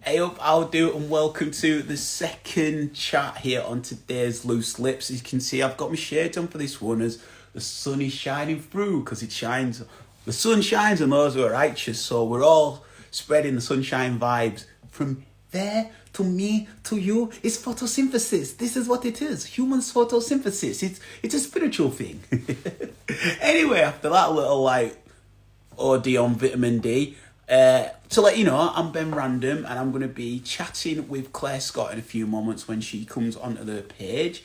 Hey up, I'll do, and welcome to the second chat here on today's Loose Lips. As you can see, I've got my shades on for this one as the sun is shining through because the sun shines on those who are righteous. So we're all spreading the sunshine vibes from there to me to you. It's photosynthesis. This is what it is. Humans photosynthesis. It's a spiritual thing. Anyway, after that little OD on vitamin D. To let you know, I'm Ben Random and I'm going to be chatting with Claire Scott in a few moments when she comes onto the page.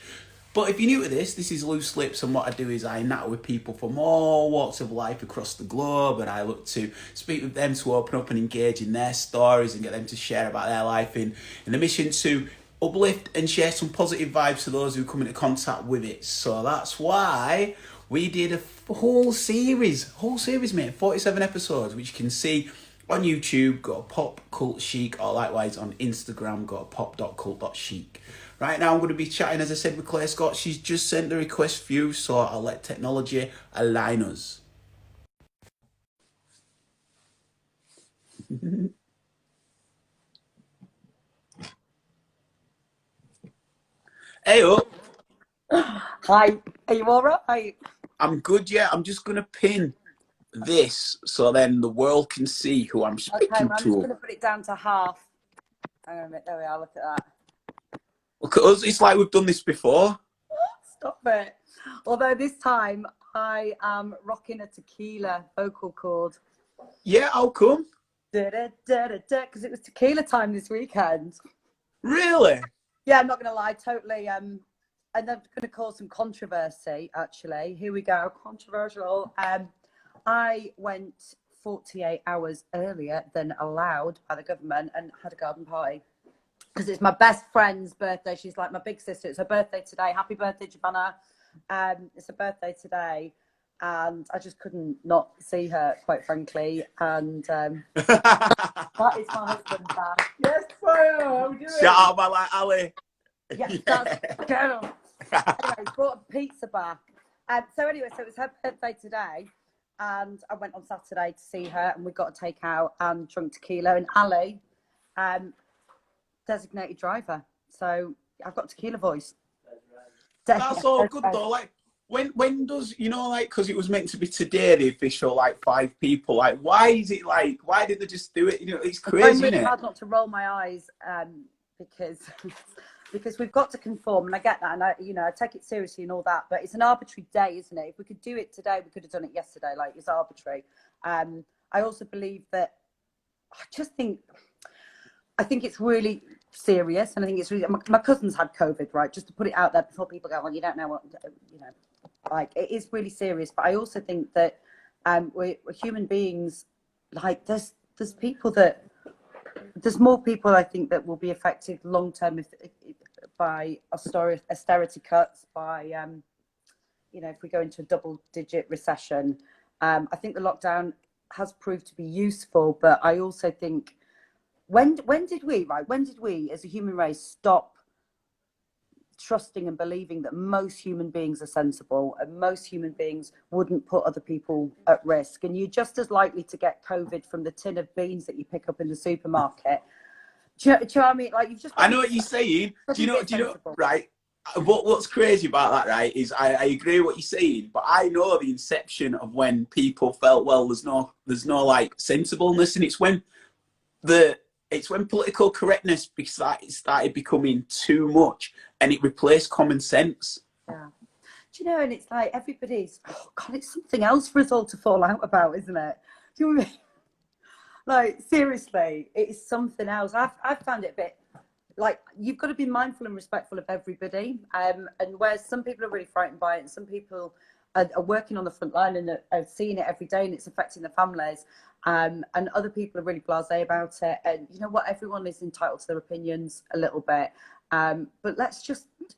But if you're new to this is Loose Lips, and what I do is I natter with people from all walks of life across the globe, and I look to speak with them to open up and engage in their stories and get them to share about their life in the mission to uplift and share some positive vibes to those who come into contact with it. So that's why we did a whole series, mate, 47 episodes, which you can see on YouTube. Go to Pop Cult Chic, or likewise on Instagram, go to pop.cult.chic. Right now I'm going to be chatting, as I said, with Claire Scott. She's just sent the request through, so I'll let technology align us. Hey up. Hi, are you all right? I'm good, yeah. I'm just going to pin this so then the world can see who I'm Okay, speaking well, I'm just to. going to put it down to half. Hang on a minute, there we are, look at that. Look at us, it's like we've done this before. Stop it. Although this time I am rocking a tequila vocal cord. Yeah, how come? Because it was tequila time this weekend. Really? Yeah, I'm not going to lie, totally. And I'm going to cause some controversy, actually. Here we go, controversial. I went 48 hours earlier than allowed by the government and had a garden party because it's my best friend's birthday. She's like my big sister. It's her birthday today. Happy birthday, Giovanna. It's her birthday today, and I just couldn't not see her, quite frankly. And that is my husband back. Yes, fire. How are we doing? Shout out my like Ali. Yes, Yeah. that's girl. Anyway, brought a pizza back. So anyway, so it was her birthday today, and I went on Saturday to see her, and we got a takeout and drunk tequila. And Ali, designated driver, so I've got tequila voice. That's all good though. Like when does like, because it was meant to be today the official like 5 people. Like why is it like, why did they just do it? It's crazy, I'm really isn't it? hard not to roll my eyes because because we've got to conform, and I get that, and I take it seriously and all that, but it's an arbitrary day, isn't it? If we could do it today, we could have done it yesterday. Like, it's arbitrary. I also believe that I think it's really serious, and I think it's really. My cousin's had COVID, right? Just to put it out there before people go, well, you don't know what, like, it is really serious. But I also think that we're human beings. Like, there's people that there's more people, I think, that will be affected long term by austerity cuts, by if we go into a double-digit recession. I think the lockdown has proved to be useful, but I also think when did we as a human race stop trusting and believing that most human beings are sensible and most human beings wouldn't put other people at risk? And you're just as likely to get COVID from the tin of beans that you pick up in the supermarket. Do you know what I mean? Like, you've just got I know what you're saying. Do you know? sensible. Right. What's crazy about that, right, is I agree with what you're saying, but I know the inception of when people felt, well, there's no like sensibleness, and it's when political correctness started becoming too much, and it replaced common sense. Yeah. Do you know? And it's like everybody's. Oh God, it's something else for us all to fall out about, isn't it? Do you know what I mean? Like, seriously, it is something else. I've found it a bit like, you've got to be mindful and respectful of everybody. And where some people are really frightened by it, and some people are working on the front line and are seeing it every day, and it's affecting their families. And other people are really blasé about it. And you know what? Everyone is entitled to their opinions a little bit. But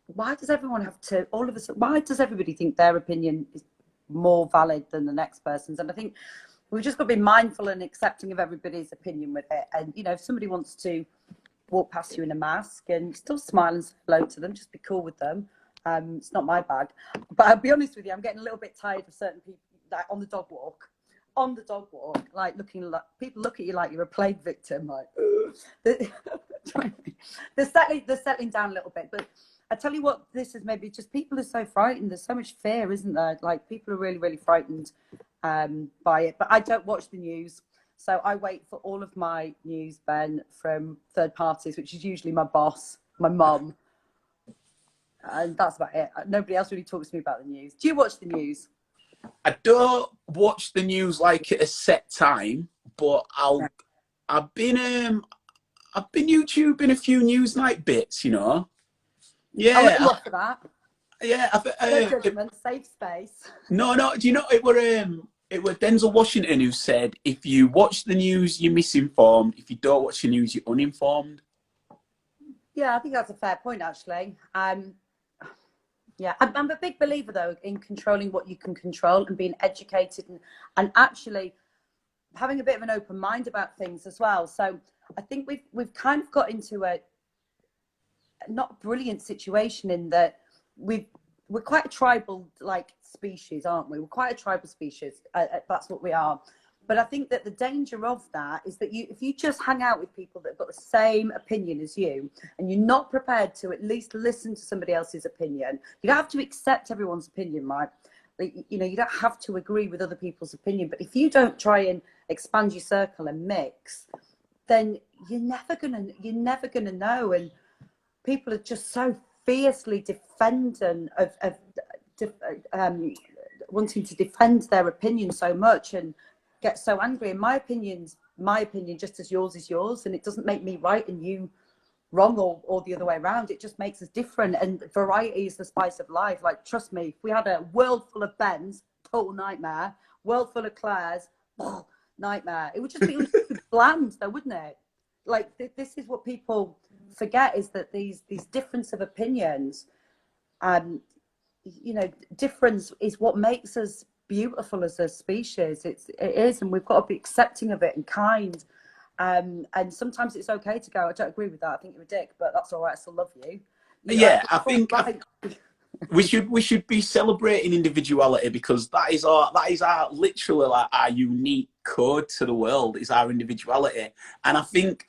why does everyone have to, all of us, why does everybody think their opinion is more valid than the next person's? And I think we've just got to be mindful and accepting of everybody's opinion with it. And, if somebody wants to walk past you in a mask and still smile and say hello to them, just be cool with them. It's not my bag. But I'll be honest with you, I'm getting a little bit tired of certain people, like on the dog walk. on the dog walk, like looking like people look at you like you're a plague victim, like they're settling down a little bit. But I tell you what, this is maybe just people are so frightened. There's so much fear, isn't there? Like people are really, really frightened by it. But I don't watch the news. So I wait for all of my news, Ben, from third parties, which is usually my boss, my mum. And that's about it. Nobody else really talks to me about the news. Do you watch the news? I don't watch the news like at a set time, but I've been YouTubing a few Newsnight bits, you know. I'll let you Yeah, off for that. yeah. No judgment, safe space. No. Do you know it were Denzel Washington who said, "If you watch the news, you're misinformed. If you don't watch the news, you're uninformed." Yeah, I think that's a fair point, actually. Yeah, I'm a big believer, though, in controlling what you can control and being educated and actually having a bit of an open mind about things as well. So I think we've kind of got into a not brilliant situation in that we're quite a tribal like species, aren't we? We're quite a tribal species. That's what we are. But I think that the danger of that is that if you just hang out with people that have got the same opinion as you, and you're not prepared to at least listen to somebody else's opinion, you don't have to accept everyone's opinion, right? You know, you don't have to agree with other people's opinion. But if you don't try and expand your circle and mix, then you're never gonna know. And people are just so fiercely defending of wanting to defend their opinion so much and get so angry. And my opinion's my opinion, just as yours is yours, and it doesn't make me right and you wrong or the other way around. It just makes us different, and variety is the spice of life. Like, trust me, if we had a world full of Bens, total nightmare. World full of Claires, oh, nightmare. It would just be bland, though, wouldn't it? Like, this is what people forget, is that these difference of opinions, you know, difference is what makes us beautiful as a species. It is, and we've got to be accepting of it and kind. And sometimes it's okay to go, I don't agree with that, I think you're a dick, but that's all right, I still love you. Yeah, I think we should be celebrating individuality, because that is our literally like our unique code to the world, is our individuality. And I think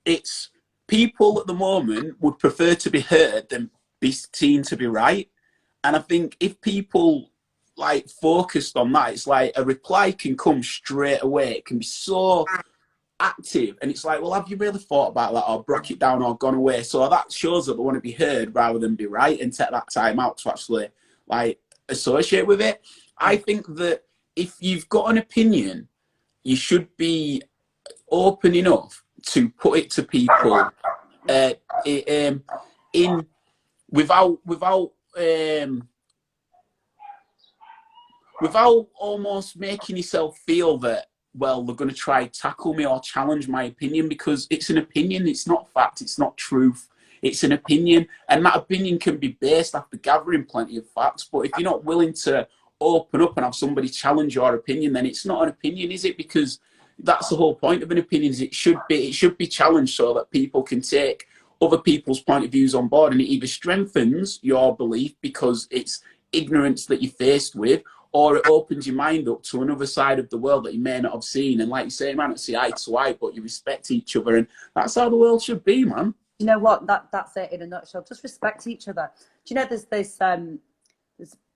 it's people at the moment would prefer to be heard than be seen to be right. And I think if people like focused on that, it's like a reply can come straight away. It can be so active, and it's like, well, have you really thought about that, or broke it down, or gone away? So that shows that they want to be heard rather than be right, and take that time out to actually like associate with it. I think that if you've got an opinion, you should be open enough to put it to people in without almost making yourself feel that, well, they're going to try tackle me or challenge my opinion, because it's an opinion. It's not fact. It's not truth. It's an opinion, and that opinion can be based after gathering plenty of facts. But if you're not willing to open up and have somebody challenge your opinion, then it's not an opinion, is it? Because that's the whole point of an opinion, is it should be challenged so that people can take other people's point of views on board, and it either strengthens your belief because it's ignorance that you're faced with, or it opens your mind up to another side of the world that you may not have seen. And like you say, you might not see eye to eye, but you respect each other, and that's how the world should be, man. You know what? That's it in a nutshell. Just respect each other. Do you know there's this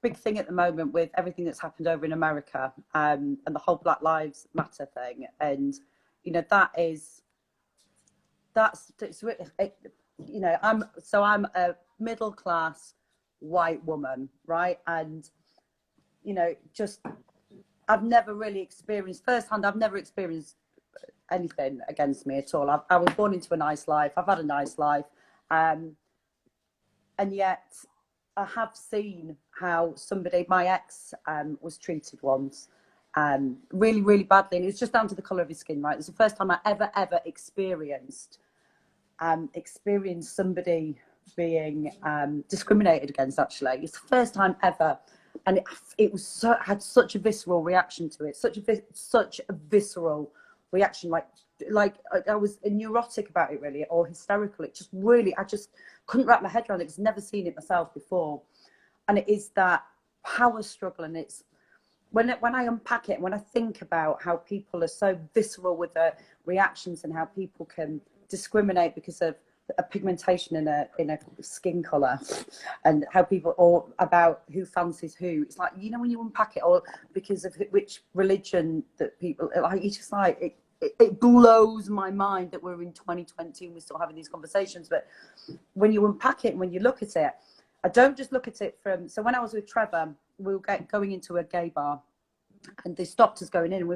big thing at the moment with everything that's happened over in America, and the whole Black Lives Matter thing, and you know you know, I'm a middle class white woman, right? And you know, just I've never really experienced firsthand. I've never experienced anything against me at all. I was born into a nice life. I've had a nice life, and yet I have seen how somebody, my ex, was treated once, really, really badly, and it was just down to the colour of his skin. Right, it was the first time I ever experienced somebody being discriminated against. Actually, it's the first time ever, and it was had such a visceral reaction to it, such a visceral reaction, like I was neurotic about it, really, or hysterical. It just really, I just couldn't wrap my head around it, because I've never seen it myself before. And it is that power struggle, and it's when I unpack it, when I think about how people are so visceral with their reactions and how people can discriminate because of a pigmentation in a skin color, and how people, or about who fancies who, it's like, you know, when you unpack it, or because of which religion that people like, it's just like it blows my mind that we're in 2020 and we're still having these conversations. But when you unpack it and when you look at it, I don't just look at it from, so when I was with Trevor, we were going into a gay bar and they stopped us going in, and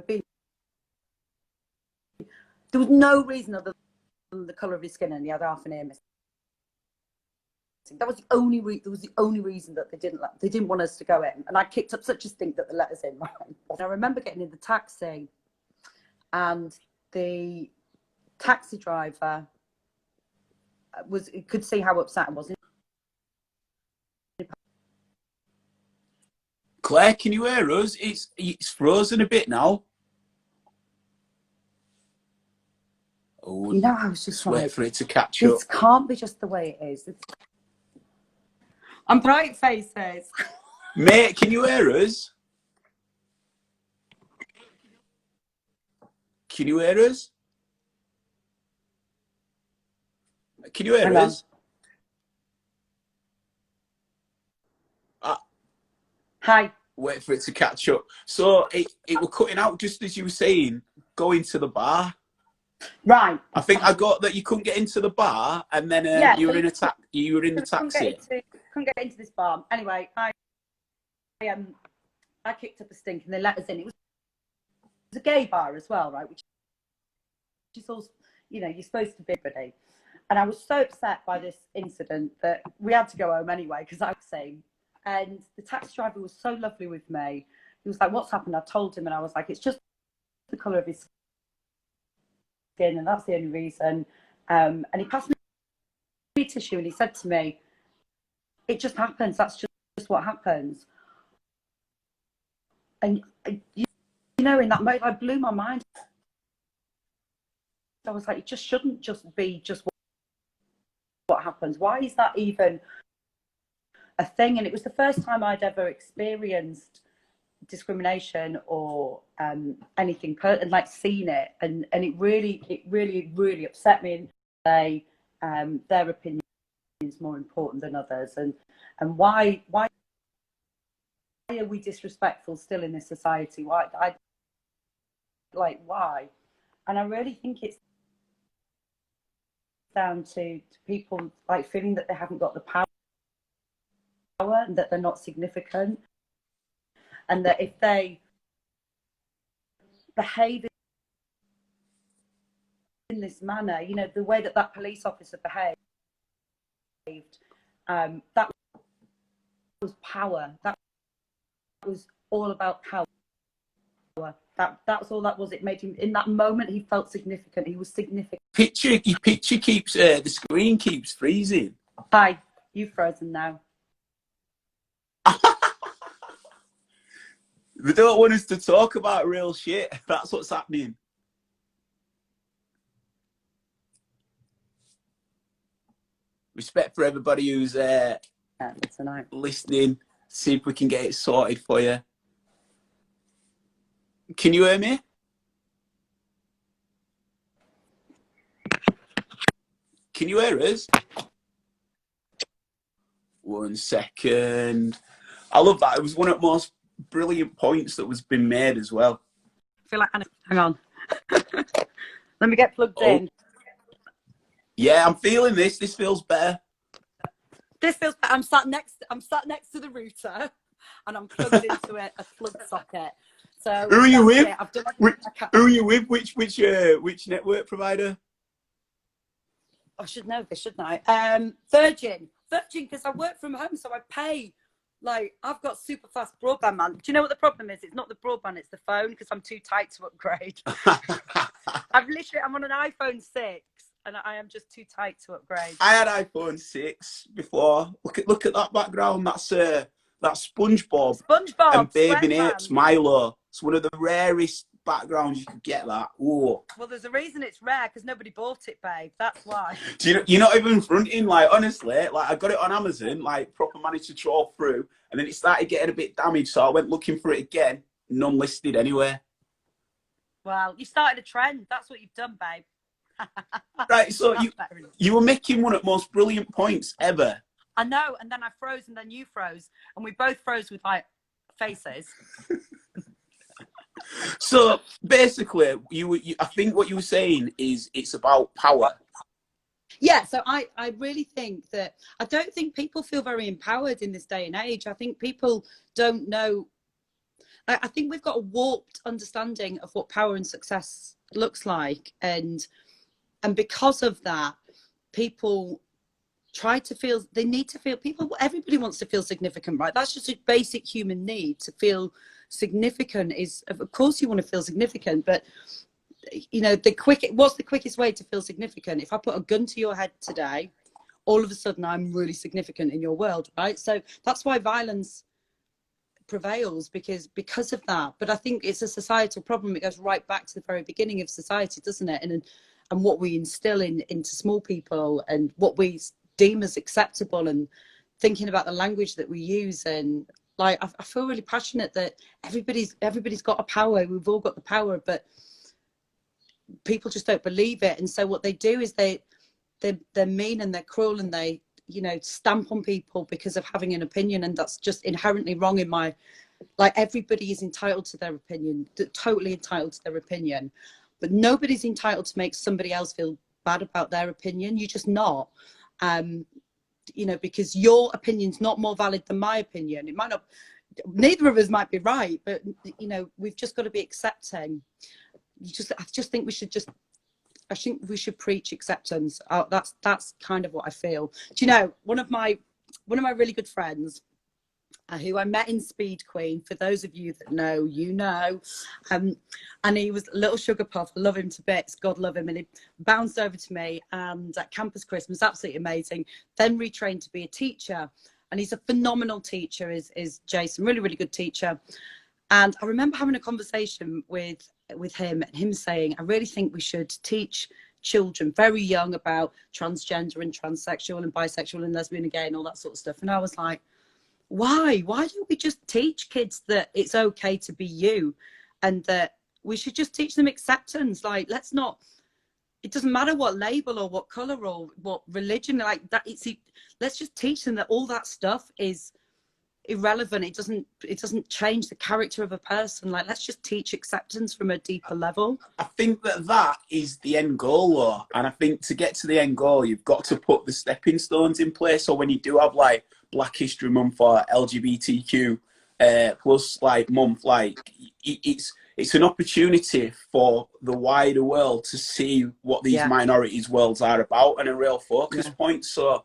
there was no reason other than the colour of his skin, and he had half an ear missing. That was the only reason that they didn't want us to go in. And I kicked up such a stink that they let us in. Right? And I remember getting in the taxi, and the taxi driver could see how upset I was. Claire, can you hear us? It's frozen a bit now. Oh, you know, I was just wait like, for it to catch up. this can't be just the way it is. I'm bright faces. Mate, can you hear us? Can you hear us? Can you hear Hang us? Hi. Wait for it to catch up. So it was cutting out just as you were saying, going to the bar. Right. I think I got that you couldn't get into the bar, and then you were in the taxi. Couldn't get into this bar. Anyway, I kicked up a stink and they let us in. It was a gay bar as well, right? Which is also, you know, you're supposed to be everybody. And I was so upset by this incident that we had to go home anyway, because I was saying, and the taxi driver was so lovely with me. He was like, what's happened? I told him, and I was like, it's just the colour of his skin, and that's the only reason. And he passed me a tissue and he said to me, it just happens. That's just what happens. And you know, in that moment, I blew my mind. I was like, it just shouldn't just be just what happens. Why is that even a thing? And it was the first time I'd ever experienced discrimination or anything, and like seen it, and it really upset me. And their opinion is more important than others, and why are we disrespectful still in this society? Why? Why? And I really think it's down to people like feeling that they haven't got the power, and that they're not significant, and that if they behave in this manner, you know, the way that police officer behaved, that was power. That was all about power. That's all that was. It made him, in that moment, he felt significant. He was significant. Your picture keeps, the screen keeps freezing. Hi, you've frozen now. They don't want us to talk about real shit. That's what's happening. Respect for everybody who's listening. See if we can get it sorted for you. Can you hear me? Can you hear us? 1 second. I love that. It was one of the most brilliant points that was been made as well. I feel like, hang on. Let me get plugged in. Yeah, I'm feeling this. This feels better. This feels better. I'm sat next to the router, and I'm plugged into a plug socket. So who are you with? I've done who are you with? Which network provider? I should know this, shouldn't I? Virgin, because I work from home, so I pay. Like, I've got super fast broadband, man. Do you know what the problem is? It's not the broadband, it's the phone, because I'm too tight to upgrade. I'm on an iPhone 6, and I am just too tight to upgrade. I had iPhone 6 before. Look at that background. That's SpongeBob and Baby Apes Milo. It's one of the rarest backgrounds you could get. That. Ooh. Well, there's a reason it's rare, because nobody bought it, babe. That's why. Do you know, you're not even fronting. Like, honestly, like, I got it on Amazon. Like, proper managed to trawl through, and then it started getting a bit damaged. So I went looking for it again. none listed anywhere. Well, you started a trend. That's what you've done, babe. Right, so That's better. you were making one of the most brilliant points ever. I know, and then I froze, and then you froze, and we both froze with like faces. So basically, I think what you were saying is it's about power. Yeah, so I really think that I don't think people feel very empowered in this day and age. I think people don't know. I think we've got a warped understanding of what power and success looks like, and because of that, people try to feel, they need to feel, everybody wants to feel significant, right? That's just a basic human need to feel significant. Is, of course you want to feel significant, but you know, what's the quickest way to feel significant? If I put a gun to your head today, all of a sudden I'm really significant in your world, right? So that's why violence prevails, because of that. But I think it's a societal problem. It goes right back to the very beginning of society, doesn't it? And what we instill into small people, and what we deem as acceptable, and thinking about the language that we use. And like, I feel really passionate that everybody's got a power. We've all got the power, but people just don't believe it. And so what they do is they're mean and they're cruel, and they, you know, stamp on people because of having an opinion. And that's just inherently wrong in my, like, everybody is entitled to their opinion, totally entitled to their opinion, but nobody's entitled to make somebody else feel bad about their opinion. You're just not. You know, because your opinion's not more valid than my opinion. It might not, neither of us might be right, but you know, we've just got to be accepting. I just think I think we should preach acceptance. That's kind of what I feel. Do you know, one of my really good friends, who I met in Speed Queen, for those of you that know, you know, and he was a little sugar puff. I love him to bits, God love him. And he bounced over to me, and at Campus Christmas, absolutely amazing, then retrained to be a teacher. And he's a phenomenal teacher, is Jason, really, really good teacher. And I remember having a conversation with him, and him saying, I really think we should teach children very young about transgender and transsexual and bisexual and lesbian and gay and all that sort of stuff. And I was like, why don't we just teach kids that it's okay to be you, and that we should just teach them acceptance? Like, let's not, it doesn't matter what label or what color or what religion, like that, let's just teach them that all that stuff is irrelevant. It doesn't change the character of a person. Like, let's just teach acceptance from a deeper level. I think that is the end goal, though. And I think to get to the end goal, you've got to put the stepping stones in place. So when you do have like Black History Month or LGBTQ plus like month, like it's an opportunity for the wider world to see what these minorities worlds are about, and a real focus point. So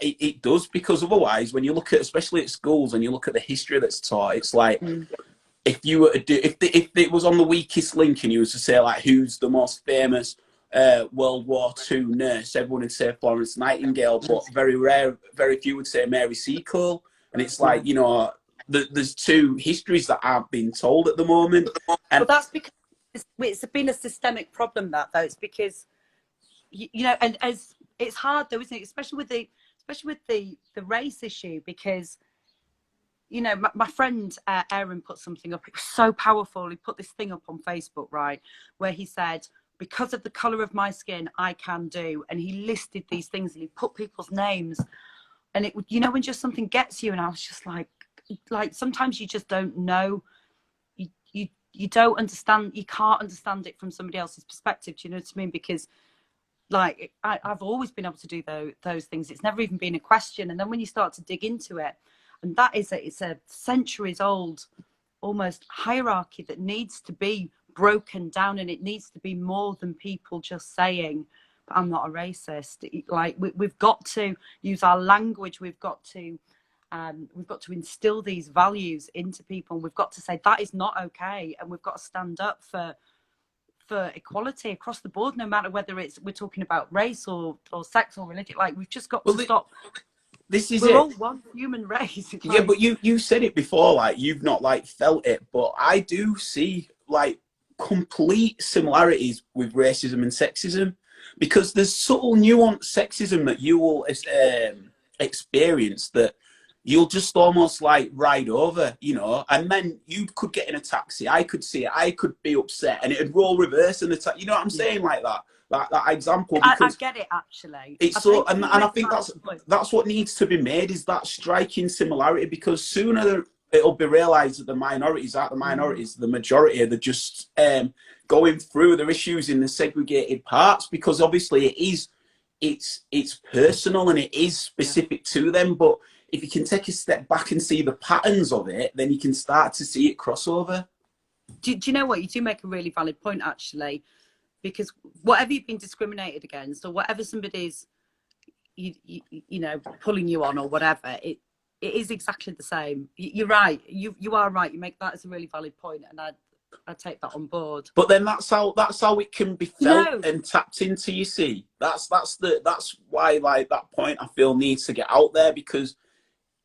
it does, because otherwise, when you look at, especially at schools, and you look at the history that's taught, it's like, if you were to do, if it was on the weakest link, and you was to say like, who's the most famous World War II nurse, everyone would say Florence Nightingale, but very few would say Mary Seacole. And it's like, you know, there's two histories that aren't being told at the moment. And well, that's because it's been a systemic problem, that though. It's because you know, and as it's hard though, isn't it, especially with the race issue, because you know, my friend Aaron put something up. It was so powerful. He put this thing up on Facebook, right, where he said, because of the color of my skin, I can do, and he listed these things, and he put people's names, and it would, you know, when just something gets you, and I was just like sometimes you just don't know, you don't understand, you can't understand it from somebody else's perspective. Do you know what I mean? Because like I've always been able to do those things. It's never even been a question. And then when you start to dig into it, and it's a centuries old almost hierarchy that needs to be broken down, and it needs to be more than people just saying, but I'm not a racist. Like we've got to use our language. We've got to instill these values into people. And we've got to say that is not okay, and we've got to stand up for equality across the board, no matter whether we're talking about race or sex or religion. Like, we've just got to stop. This is We're all one human race. Yeah, but you said it before, like you've not like felt it, but I do see like complete similarities with racism and sexism, because there's subtle nuanced sexism that you will experience that you'll just almost like ride over, you know, and then you could get in a taxi. I could see it. I could be upset, and it'd roll reverse in the taxi. You know what I'm saying? Like that example, I because get it, actually. it's I so, think and you I make a think valid point. that's what needs to be made, is that striking similarity, because sooner it'll be realised that the minorities aren't the minorities, the majority. They're just going through their issues in the segregated parts, because obviously it's personal and it is specific to them. But if you can take a step back and see the patterns of it, then you can start to see it crossover. Do you know what? You do make a really valid point, actually, because whatever you've been discriminated against, or whatever somebody's you know, pulling you on or whatever, it is exactly the same. You're right. You are right. You make that as a really valid point, and I take that on board. But then that's how it can be felt No. and tapped into. You see, that's why, like, that point I feel needs to get out there, because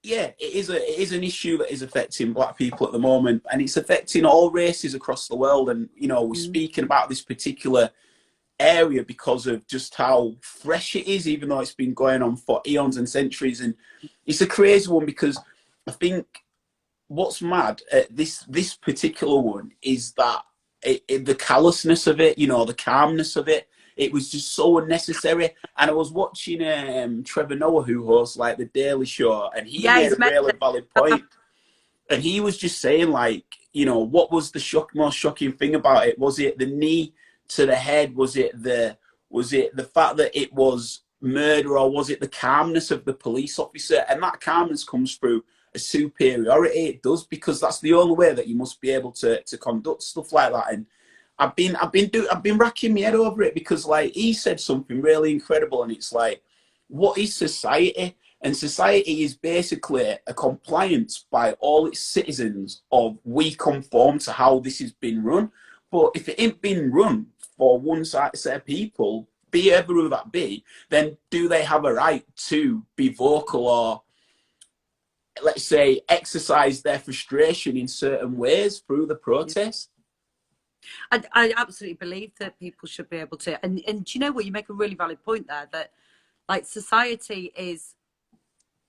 yeah, it is an issue that is affecting black people at the moment, and it's affecting all races across the world. And you know, we're speaking about this particular area because of just how fresh it is, even though it's been going on for eons and centuries. And it's a crazy one, because I think what's mad at this particular one is that the callousness of it, you know, the calmness of it, it was just so unnecessary. And I was watching Trevor Noah, who hosts like the Daily Show, and he made a really valid point. And he was just saying, like, you know, what was the most shocking thing about it? Was it the knee to the head? Was it the fact that it was murder, or was it the calmness of the police officer? And that calmness comes through a superiority. It does, because that's the only way that you must be able to conduct stuff like that. And I've been racking my head over it, because like he said something really incredible, and it's like, what is society? And society is basically a compliance by all its citizens of, we conform to how this has been run. But if it ain't been run for one set of people, be ever who that be, then do they have a right to be vocal, or let's say exercise their frustration in certain ways through the protest? I absolutely believe that people should be able to. And do you know what? You make a really valid point there, that like society is,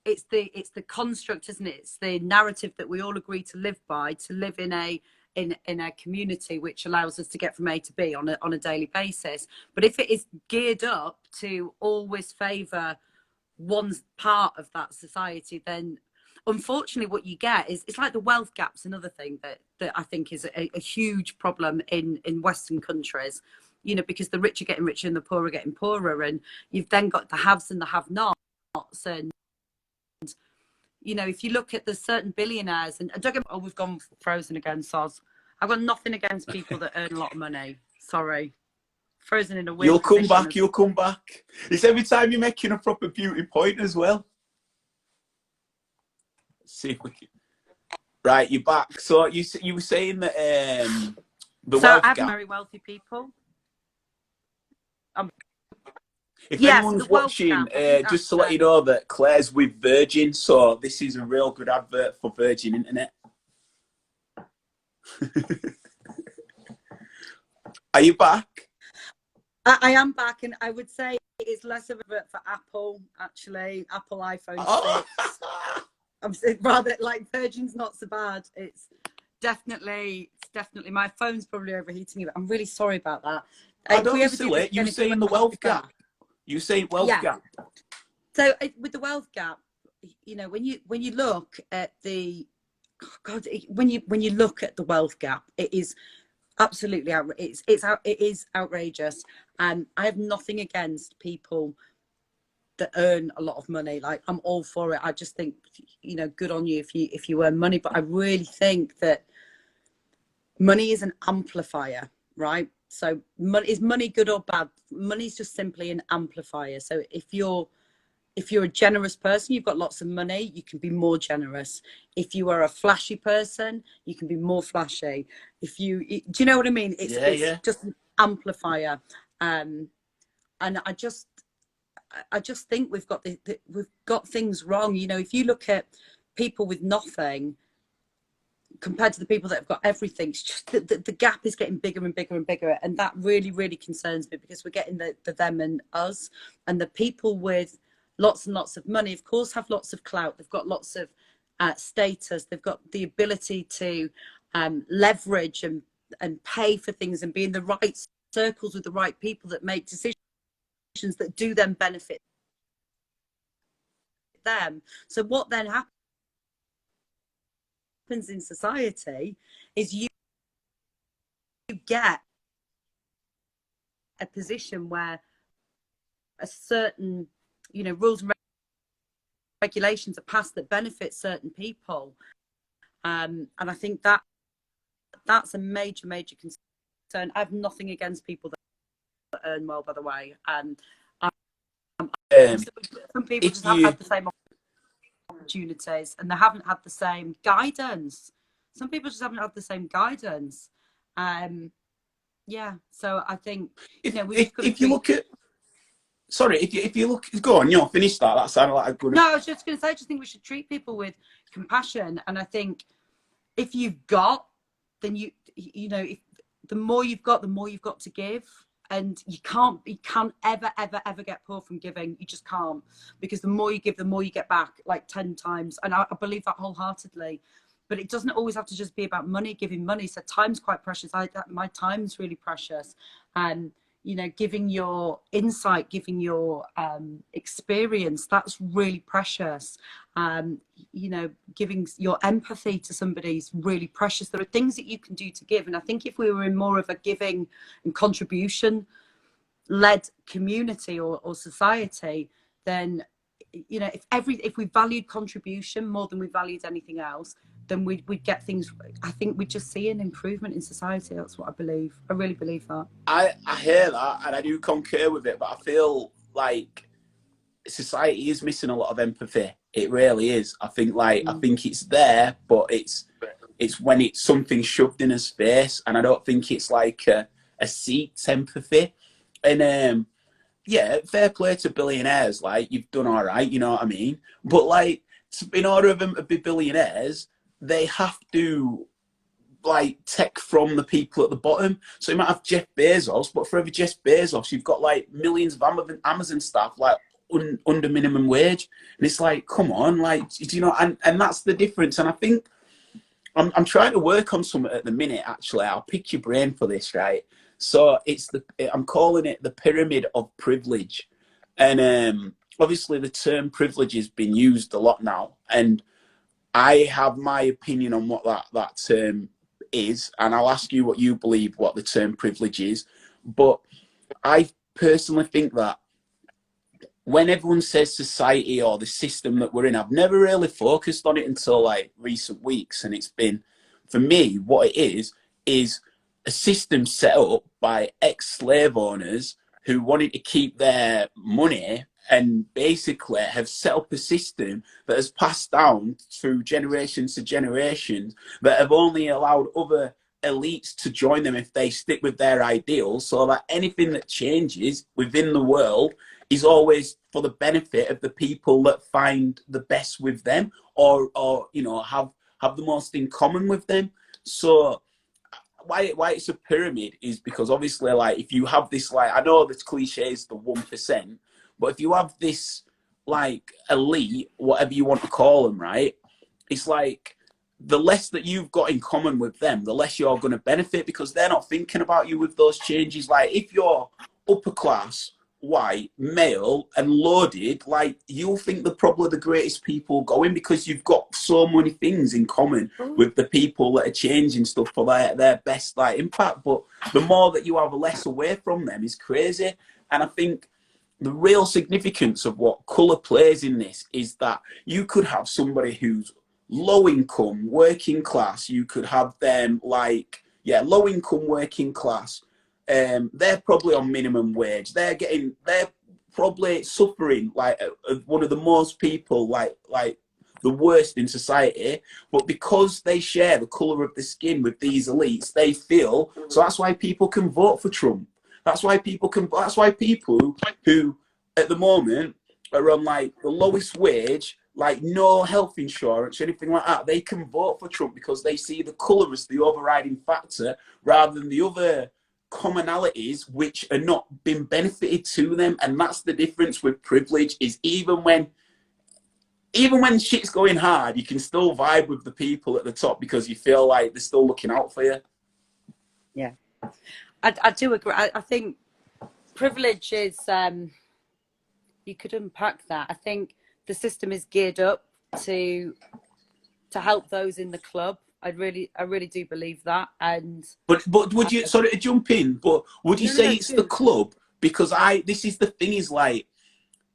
it's the construct, isn't it? It's the narrative that we all agree to live by, to live in a community which allows us to get from A to B on a daily basis. But if it is geared up to always favour one part of that society, then unfortunately what you get is, it's like the wealth gap's another thing that I think is a huge problem in Western countries, you know, because the rich are getting richer and the poor are getting poorer, and you've then got the haves and the have-nots. And you know, if you look at the certain billionaires, and don't get, oh, we've gone frozen again, Soz. I've got nothing against people that earn a lot of money. Sorry. Frozen in a weird You'll come position. back, you'll come back. It's every time you're making a proper beauty point as well. Let's see if we can... Right, you're back. So you were saying that the wealth I have gap... very wealthy people. If Yes, anyone's watching, just to let you know know that Claire's with Virgin, so this is a real good advert for Virgin Internet. Are you back? I am back, and I would say it's less of a advert for Apple, actually. Apple iPhone 6. I'm rather like Virgin's not so bad. It's definitely my phone's probably overheating. I'm really sorry about that. Don't be silly. You saying the wealth gap? You say wealth gap. So with the wealth gap, you know, when you look at the when you look at the wealth gap, it is absolutely it is outrageous. And I have nothing against people that earn a lot of money. Like, I'm all for it. I just think, you know, good on you if you earn money. But I really think that money is an amplifier, right? So is money good or bad? Money is just simply an amplifier. So if you're a generous person, you've got lots of money, you can be more generous. If you are a flashy person, you can be more flashy. Do you know what I mean? It's just an amplifier. And I just think we've got things wrong. You know, if you look at people with nothing compared to the people that have got everything, it's just the gap is getting bigger and bigger and bigger. And that really, really concerns me, because we're getting the them and us. And the people with lots and lots of money, of course, have lots of clout. They've got lots of status. They've got the ability to leverage and pay for things and be in the right circles with the right people that make decisions that do then benefit them. So what then happens in society is you get a position where a certain, rules and regulations are passed that benefit certain people. And I think that's a major concern. I have nothing against people that earn well, by the way. Some people just haven't had the same opportunities, and they haven't had the same guidance. Some people just haven't had the same guidance. Yeah, so I think if you look at, sorry, if you look, go on, finish that. That sounded like a good. No, I was just going to say, I just think we should treat people with compassion, and I think if you've got, then if the more you've got, the more you've got to give. And you can't ever get poor from giving. You just can't, because the more you give, the more you get back, like 10 times. And I believe that wholeheartedly. But it doesn't always have to just be about money, giving money. So time's quite precious. My time's really precious. And, giving your insight, giving your experience, that's really precious. Giving your empathy to somebody is really precious. There are things that you can do to give. And I think if we were in more of a giving and contribution led community or society, then, if we valued contribution more than we valued anything else, then we'd get things. I think we'd just see an improvement in society. That's what I believe. I really believe that. I hear that, and I do concur with it, but I feel like society is missing a lot of empathy. It really is. I think I think it's there, but it's when it's something shoved in his face, and I don't think it's like a seat's empathy. And yeah, fair play to billionaires. Like, you've done all right, you know what I mean? But in order for them to be billionaires, they have to take from the people at the bottom. So you might have Jeff Bezos, but for every Jeff Bezos, you've got millions of Amazon staff under minimum wage, and it's come on, and that's the difference. And I think I'm trying to work on something at the minute. Actually, I'll pick your brain for this, right? So I'm calling it the pyramid of privilege, and obviously the term privilege has been used a lot now, and I have my opinion on what that term is, and I'll ask you what you believe what the term privilege is. But I personally think that when everyone says society or the system that we're in, I've never really focused on it until recent weeks, and it's been, for me, what it is a system set up by ex-slave owners who wanted to keep their money, and basically have set up a system that has passed down through generations to generations, that have only allowed other elites to join them if they stick with their ideals, so that anything that changes within the world is always for the benefit of the people that find the best with them, or have the most in common with them. So why it's a pyramid is because obviously if you have this, I know this cliche is the 1%, but if you have this elite, whatever you want to call them, right, it's the less that you've got in common with them, the less you're going to benefit, because they're not thinking about you with those changes. If you're upper class, white, male, and loaded, you'll think they're probably the greatest people going, because you've got so many things in common with the people that are changing stuff for their best impact. But the more that you have less away from them is crazy. And I think the real significance of what colour plays in this is that you could have somebody who's low income, working class. You could have them low income, working class. They're probably on minimum wage. They're probably suffering one of the most people, the worst in society. But because they share the colour of the skin with these elites, they feel, so that's why people can vote for Trump. That's why people who at the moment are on the lowest wage, no health insurance or anything like that, they can vote for Trump because they see the colour as the overriding factor rather than the other commonalities which are not being benefited to them. And that's the difference with privilege, is even when even when shit's going hard, you can still vibe with the people at the top because you feel like they're still looking out for you. Yeah, I do agree. I think privilege is, you could unpack that. I think the system is geared up to help those in the club. I really do believe that. And but would you, sorry to jump in, but would you no, no, say no, it's the club? Because this is the thing, is like,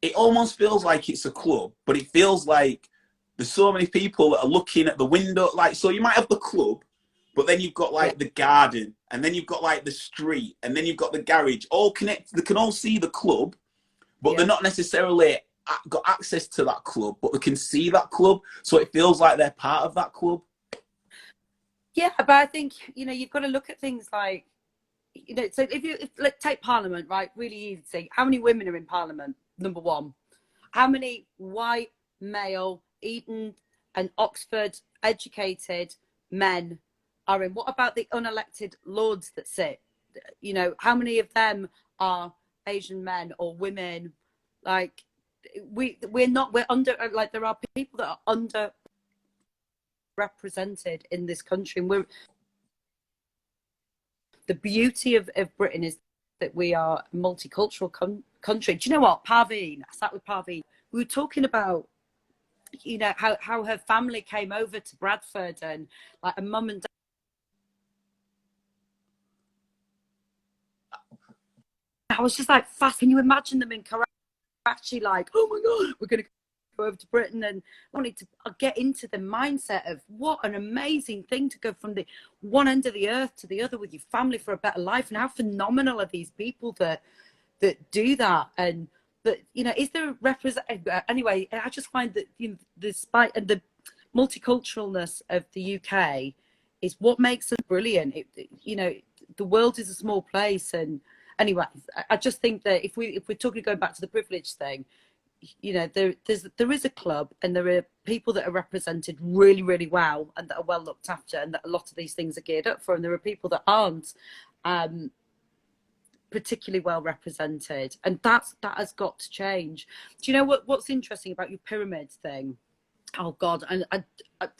it almost feels like it's a club, but it feels like there's so many people that are looking at the window. Like, so you might have the club, but then you've got yeah, like the garden, and then you've got like the street, and then you've got the garage, all connected. They can all see the club, but they're yeah. not necessarily got access to that club, but they can see that club. So it feels like they're part of that club. Yeah, but I think, you've got to look at things like, so let's take Parliament, right? Really easy. How many women are in Parliament? Number one. How many white, male, Eton and Oxford educated men are in? What about the unelected lords that sit? How many of them are Asian men or women? Like, we're under, like, there are people that are underrepresented in this country, and the beauty of Britain is that we are a multicultural country. Do you know what, Parveen? I sat with Parveen. We were talking about, how her family came over to Bradford, and like a mum and dad. I was just like, fast. Can you imagine them in Karachi? Like, oh my God, we're going to go over to Britain. And I wanted to get into the mindset of what an amazing thing to go from the one end of the earth to the other with your family for a better life. And how phenomenal are these people that do that? And but is there anyway? I just find that despite the multiculturalness of the UK is what makes us brilliant. The world is a small place, and anyway, I just think that if we're talking, going back to the privilege thing, there is a club, and there are people that are represented really, really well, and that are well looked after, and that a lot of these things are geared up for, and there are people that aren't particularly well represented, and that has got to change. Do you know what's interesting about your pyramid thing? Oh God, and I'm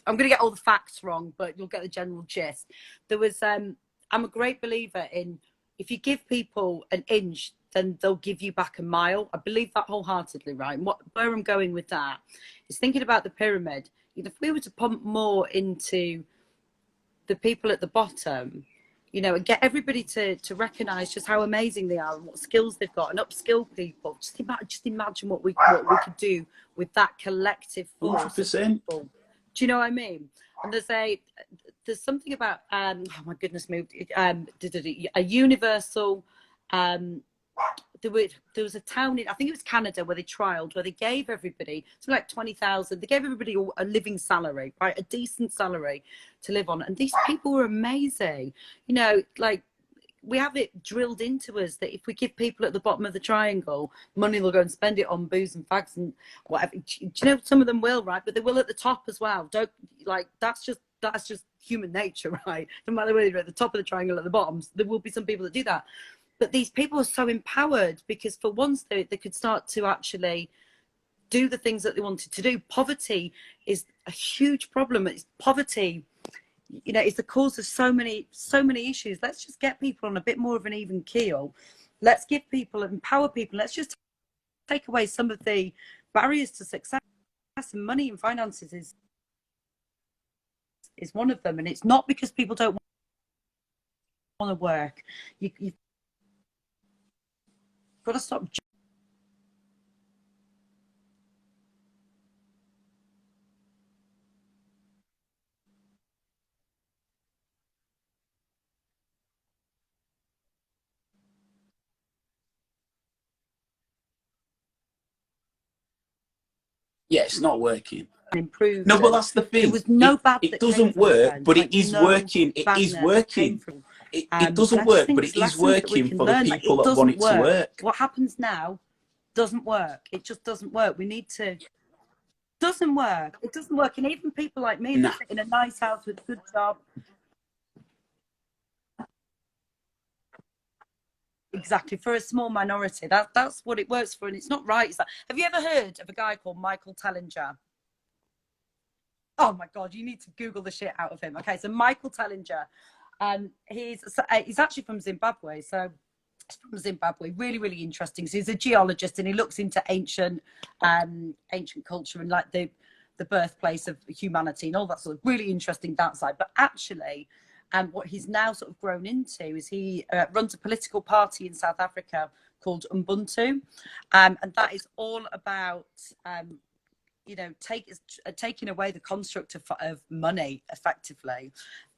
going to get all the facts wrong, but you'll get the general gist. There was I'm a great believer in, if you give people an inch, then they'll give you back a mile. I believe that wholeheartedly, right? And where I'm going with that is thinking about the pyramid. If we were to pump more into the people at the bottom, and get everybody to recognise just how amazing they are and what skills they've got, and upskill people. Just imagine what we could do with that collective force of 100%. people. Do you know what I mean? And there's something about oh my goodness, a universal there was a town in, I think it was Canada, where they trialed, where they gave everybody something like 20,000. They gave everybody a living salary, right, a decent salary to live on, and these people were amazing. Like, we have it drilled into us that if we give people at the bottom of the triangle money, they'll go and spend it on booze and fags and whatever. Do you know, some of them will, right? But they will at the top as well. Don't, like, that's just human nature, right? No matter whether you're at the top of the triangle or at the bottom, there will be some people that do that. But these people are so empowered because for once they could start to actually do the things that they wanted to do. Poverty is a huge problem. It's poverty, is the cause of so many issues. Let's just get people on a bit more of an even keel. Let's give people, empower people. Let's just take away some of the barriers to success, and money and finances is one of them. And it's not because people don't want to work. You've got to stop. Yeah, it's not working. Improved, No, but and that's the there thing. was no bad It that came doesn't from it, work, Ben. but Like, it is no working. It is badness came working. from It and doesn't I just work, think but there's it is lessons that we working can for the learn. Like, people it that want doesn't it to work. work. What happens now doesn't work. It just doesn't work. We need to. Doesn't work. It doesn't work. And even people like me that Nah. sit in a nice house with a good job. Exactly, for a small minority, that's what it works for, and it's not right. Have you ever heard of a guy called Michael Tellinger? Oh my God, you need to Google the shit out of him. Okay, so Michael Tellinger, and he's actually from Zimbabwe. So from Zimbabwe, really, really interesting. So he's a geologist, and he looks into ancient culture and like the birthplace of humanity and all that sort of really interesting that side. But actually, what he's now sort of grown into is he runs a political party in South Africa called Ubuntu, and that is all about taking away the construct of money effectively,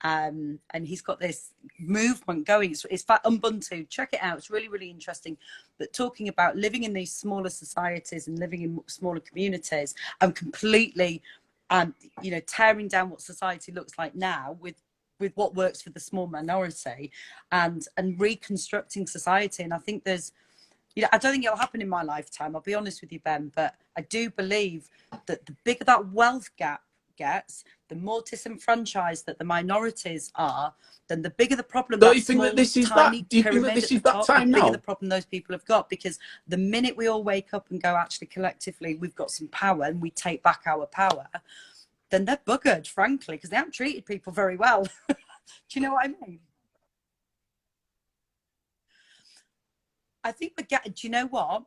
and he's got this movement going. It's Ubuntu. Check it out. It's really, really interesting. But talking about living in these smaller societies and living in smaller communities and completely, tearing down what society looks like now with what works for the small minority, and reconstructing society. And I think I don't think it'll happen in my lifetime, I'll be honest with you, Ben, but I do believe that the bigger that wealth gap gets, the more disenfranchised that the minorities are, then the bigger the problem. Don't you think that this is that? Do you think that this is that time now? The bigger the problem those people have got, because the minute we all wake up and go, actually, collectively, we've got some power and we take back our power, then they're buggered, frankly, because they haven't treated people very well. Do you know what I mean? I think do you know what?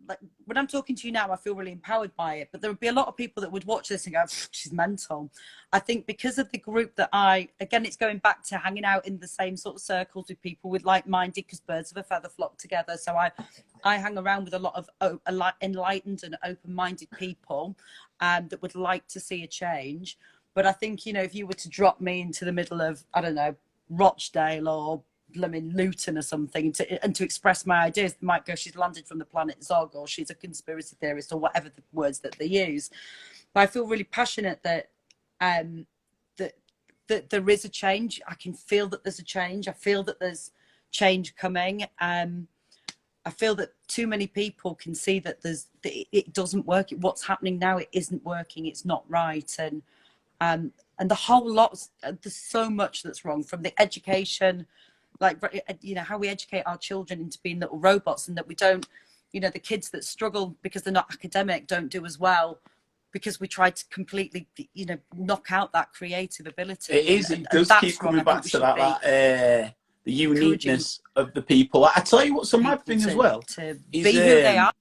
Like, when I'm talking to you now, I feel really empowered by it. But there would be a lot of people that would watch this and go, she's mental. I think because of the group that again, it's going back to hanging out in the same sort of circles with people with like-minded, because birds of a feather flock together. So I hang around with a lot of enlightened and open-minded people that would like to see a change. But I think, if you were to drop me into the middle of, I don't know, Rochdale or Luton or something, and to express my ideas, they might go, she's landed from the planet Zog, or she's a conspiracy theorist, or whatever the words that they use. But I feel really passionate that that there is a change. I can feel that there's a change. I feel that there's change coming. I feel that too many people can see that it doesn't work. What's happening now, it isn't working. It's not right. And the whole lot, there's so much that's wrong, from the education, like, how we educate our children into being little robots, and that we don't, the kids that struggle because they're not academic don't do as well because we try to completely, knock out that creative ability. It does keep coming back to that the uniqueness of the people. I tell you what's a mad thing as well. To be who they are.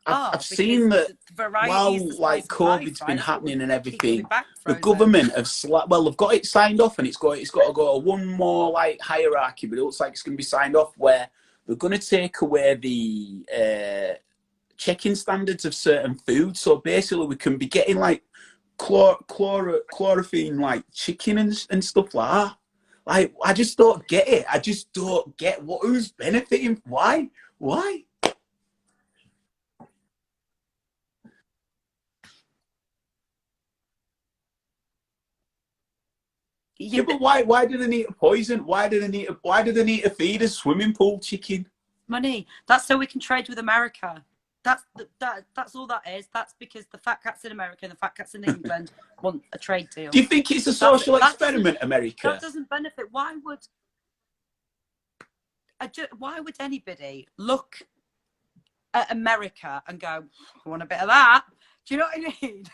I've seen that while like COVID's been happening and everything, the government have they've got it signed off, and it's got to go to one more like hierarchy, but it looks like it's going to be signed off where they're going to take away the checking standards of certain foods. So basically, we can be getting like chlorophene like chicken and stuff like that. Like, I just don't get it. I just don't get who's benefiting. Why? Yeah, but why do they need a poison? Why do they need to feed a swimming pool chicken? Money. That's so we can trade with America. That's all that is. That's because the fat cats in America and the fat cats in England want a trade deal. Do you think it's a social experiment, America? That doesn't benefit. Why would anybody look at America and go, I want a bit of that? Do you know what I mean?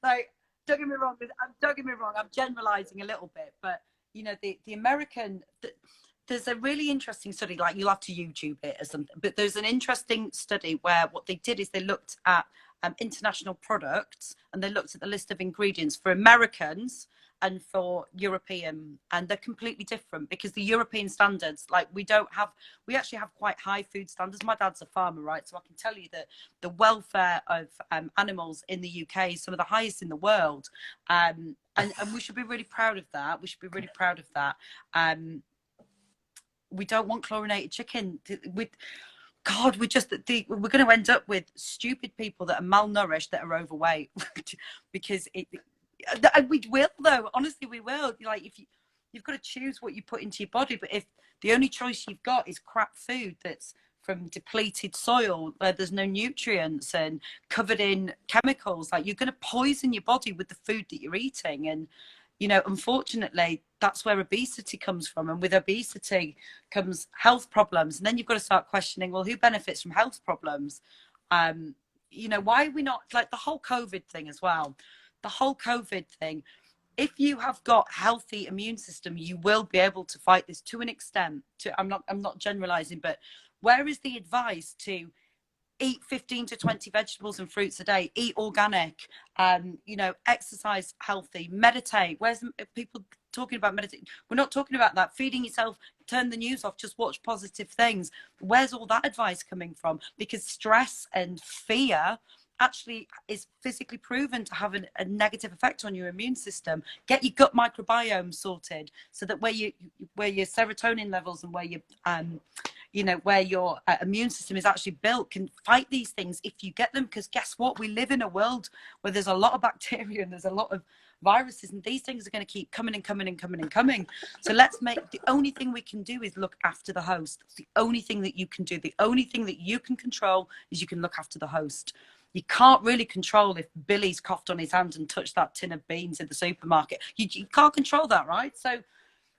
Like, don't get me wrong. I'm generalizing a little bit, but the American. There's a really interesting study. Like, you'll have to YouTube it or something. But there's an interesting study where what they did is they looked at international products, and they looked at the list of ingredients for Americans and for European, and they're completely different, because the European standards, like, we actually have quite high food standards. My dad's a farmer, right? So I can tell you that the welfare of animals in the UK is some of the highest in the world. And we should be really proud of that. We don't want chlorinated chicken. We're going to end up with stupid people that are malnourished, that are overweight, because we will, though. Honestly, we will. Like, if you've got to choose what you put into your body, but if the only choice you've got is crap food that's from depleted soil, where there's no nutrients and covered in chemicals, like, you're going to poison your body with the food that you're eating. And unfortunately, that's where obesity comes from. And with obesity comes health problems. And then you've got to start questioning, well, who benefits from health problems? Why are we not, like, the whole COVID thing as well? the whole COVID thing, if you have got healthy immune system, you will be able to fight this to an extent. I'm not generalizing, but where is the advice to eat 15 to 20 vegetables and fruits a day, eat organic, exercise healthy, meditate? Where's people talking about meditating? We're not talking about that. Feeding yourself, turn the news off, just watch positive things. Where's all that advice coming from? Because stress and fear actually is physically proven to have a negative effect on your immune system. Get your gut microbiome sorted so that where your serotonin levels and where where your immune system is actually built can fight these things if you get them. Because guess what? We live in a world where there's a lot of bacteria and there's a lot of viruses, and these things are going to keep coming and coming and coming and coming. So the only thing we can do is look after the host. It's the only thing that you can do. The only thing that you can control is you can look after the host. You can't really control if Billy's coughed on his hand and touched that tin of beans in the supermarket. You can't control that, right? So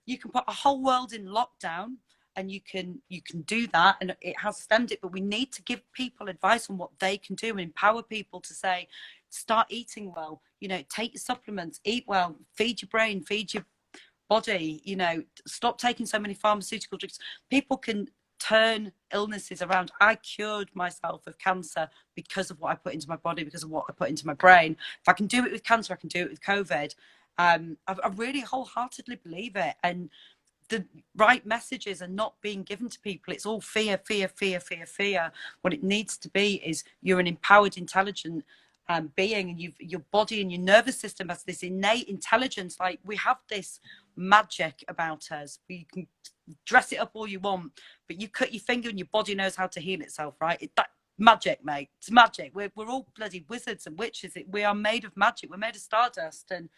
you can put a whole world in lockdown, and you can do that, and it has stemmed it. But we need to give people advice on what they can do and empower people to say, start eating well, take your supplements, eat well, feed your brain, feed your body, stop taking so many pharmaceutical drugs. People can turn illnesses around. I cured myself of cancer because of what I put into my body, because of what I put into my brain. If I can do it with cancer, I can do it with COVID. I really wholeheartedly believe it. And the right messages are not being given to people. It's all fear, fear, fear, fear, fear. What it needs to be is you're an empowered, intelligent being, and your body and your nervous system has this innate intelligence. Like, we have this magic about us. You can dress it up all you want, but you cut your finger and your body knows how to heal itself, right? That magic, mate. It's magic. We're all bloody wizards and witches. We are made of magic. We're made of stardust, and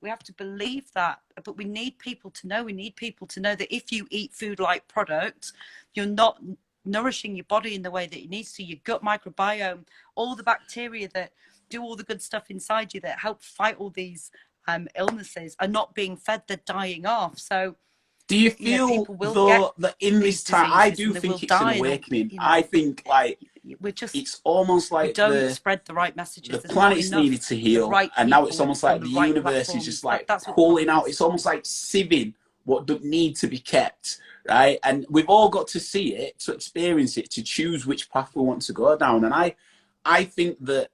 we have to believe that. But we need people to know. We need people to know that if you eat food like products, you're not nourishing your body in the way that it needs to. Your gut microbiome, all the bacteria that do all the good stuff inside you that help fight all these illnesses are not being fed. They're dying off. So do you feel, people will though, get that in this time, I do think it's an awakening. I think, like, it's almost like don't spread the right messages. the planet's needed to heal, right, and now it's almost like the universe is just like pulling out. It's almost like sieving what doesn't need to be kept, right? And we've all got to see it, to experience it, to choose which path we want to go down. And I think that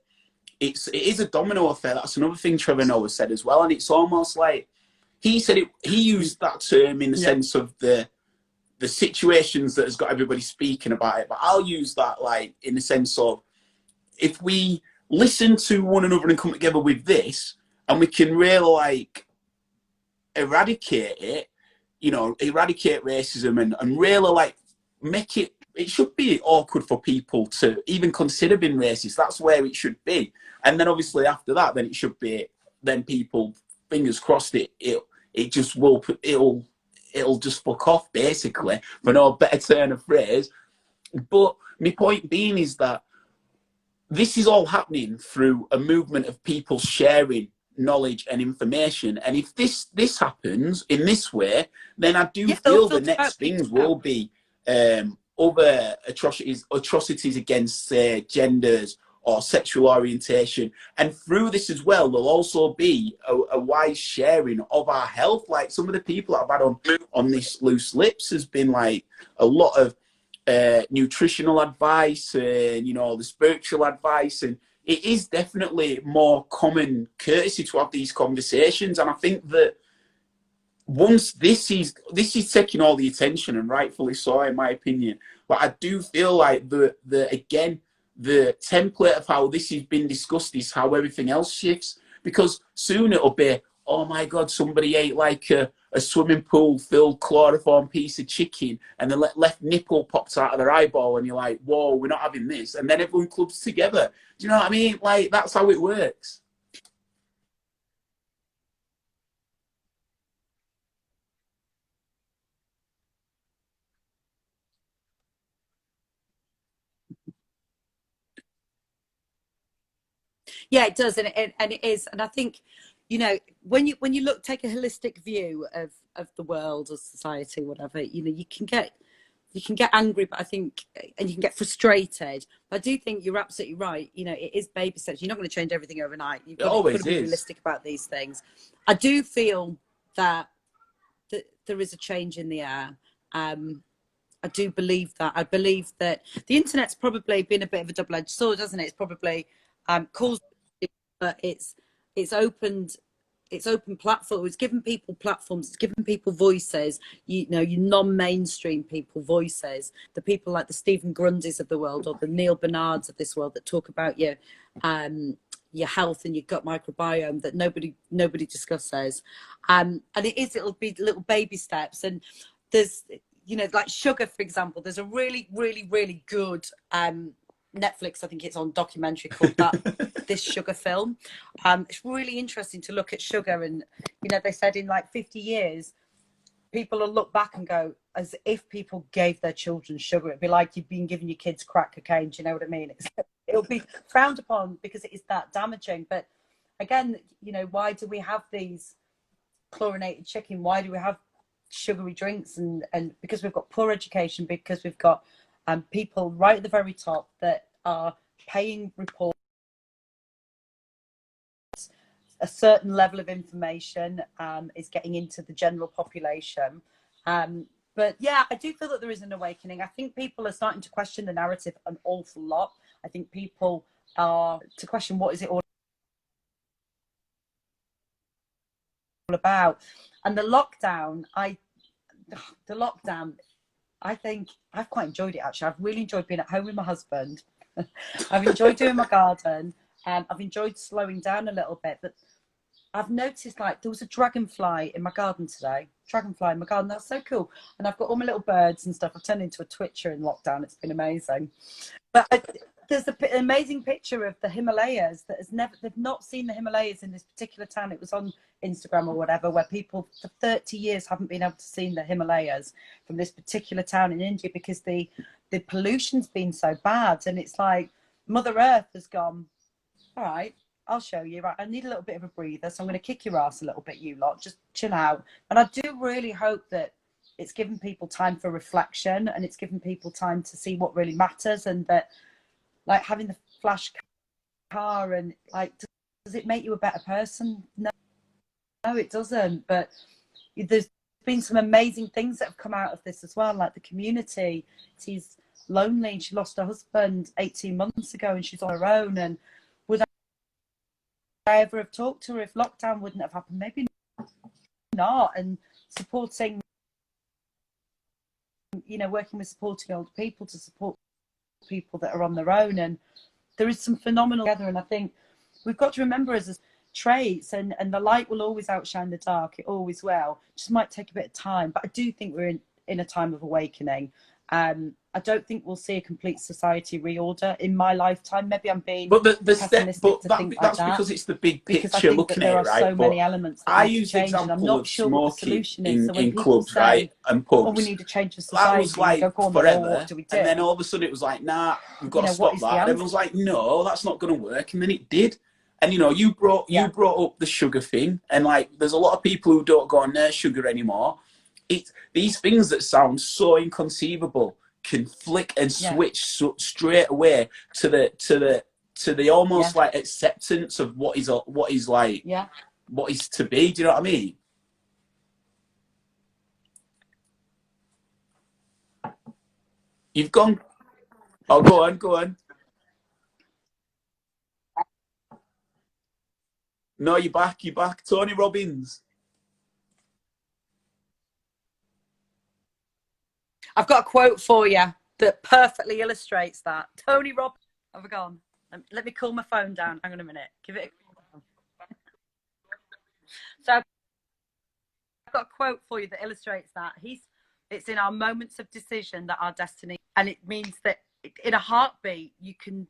it is a domino effect. That's another thing Trevor Noah said as well. And it's almost like he said it. He used that term in the sense of the situations that has got everybody speaking about it. But I'll use that like in the sense of, if we listen to one another and come together with this, and we can really like eradicate it, eradicate racism and really like make it should be awkward for people to even consider being racist. That's where it should be. And then obviously after that, then it should be, then people, fingers crossed, it'll just fuck off, basically, for no better turn of phrase. But my point being is that this is all happening through a movement of people sharing knowledge and information. And if this happens in this way, then I do feel the next things will be other atrocities against, say, genders or sexual orientation. And through this as well, there'll also be a wise sharing of our health. Like, some of the people that I've had on this Loose Lips has been like a lot of nutritional advice and, the spiritual advice. And it is definitely more common courtesy to have these conversations. And I think that once this is taking all the attention, and rightfully so, in my opinion, but I do feel like the template of how this has been discussed is how everything else shifts. Because soon it'll be, oh my God, somebody ate like a swimming pool filled chloroform piece of chicken and the left nipple pops out of their eyeball, and you're like, whoa, we're not having this. And then everyone clubs together. Do you know what I mean? Like, that's how it works. Yeah, it does, and it is. And I think, when you take a holistic view of the world or society, whatever, you can get you can get angry, but I think, and you can get frustrated. But I do think you're absolutely right. You know, it is baby steps. You're not going to change everything overnight. It always got to be is. realistic about these things. I do feel that there is a change in the air. I do believe that. I believe that the internet's probably been a bit of a double-edged sword, hasn't it? It's probably caused, but it's opened platforms. It's given people platforms. It's given people voices. You know, your non-mainstream people voices. The people like the Stephen Grundys of the world, or the Neil Bernards of this world, that talk about your health and your gut microbiome that nobody discusses. And it'll be little baby steps. And there's, you know, like sugar, for example. There's a really, really, really good Netflix, I think it's on, documentary called This Sugar Film. It's really interesting to look at sugar, and you know, they said in like 50 years people will look back and go, as if people gave their children sugar, it'd be like you've been giving your kids crack cocaine. Do you know what I mean? It'll be frowned upon because it is that damaging. But again, you know, why do we have these chlorinated chicken? Why do we have sugary drinks? And because we've got poor education, because we've got people right at the very top that are paying reports a certain level of information is getting into the general population. But yeah, I do feel that there is an awakening. I think people are starting to question the narrative an awful lot. I think people are to question, what is it all about? And the lockdown, I think I've quite enjoyed it, actually. I've really enjoyed being at home with my husband. I've enjoyed doing my garden. I've enjoyed slowing down a little bit. But I've noticed, like, there was a dragonfly in my garden today. Dragonfly in my garden. That's so cool. And I've got all my little birds and stuff. I've turned into a Twitcher in lockdown. It's been amazing. But there's an amazing picture of the Himalayas that they've not seen the Himalayas in this particular town. It was on Instagram or whatever, where people for 30 years haven't been able to see the Himalayas from this particular town in India because the pollution's been so bad. And it's like Mother Earth has gone, all right, I'll show you. Right, I need a little bit of a breather, so I'm going to kick your ass a little bit, you lot. Just chill out. And I do really hope that it's given people time for reflection, and it's given people time to see what really matters, and that, like, having the flash car, and like, does it make you a better person? No, it doesn't. But there's been some amazing things that have come out of this as well, like the community. She's lonely, and she lost her husband 18 months ago, and she's on her own. And would I ever have talked to her if lockdown wouldn't have happened? Maybe not. And supporting, you know, working with supporting older people to support people that are on their own. And there is some phenomenal together. And I think we've got to remember as traits, and the light will always outshine the dark. It always will. It just might take a bit of time. But I do think we're in a time of awakening. I don't think we'll see a complete society reorder in my lifetime. Maybe I'm being pessimistic to think that's like that, because it's the big because I picture think looking that there at are it, right? so many elements that I need to use the change, and I'm example not of sure what the smoking solution is. So when in people clubs, say, right, and "Oh, we pubs, need to change the that society," was like go, "Go on, then, forever. well, what do we do?" And then all of a sudden it was like, nah, we've got You to know, what stop is that. the And answer? everyone's like, no, that's not going to work. And then it did. And you know, you brought up the sugar thing, and like, there's a lot of people who don't go on their sugar anymore. It's these things that sound so inconceivable can flick and switch straight away to the almost like acceptance of what is like what is to be. Do you know what I mean? You've gone. Oh, go on, go on. No, you're back. You're back. Tony Robbins. I've got a quote for you that perfectly illustrates that. Tony Robbins. Have I gone? Let me cool my phone down. Hang on a minute. Give it a... So I've got a quote for you that illustrates that. It's in our moments of decision that our destiny, and it means that in a heartbeat you can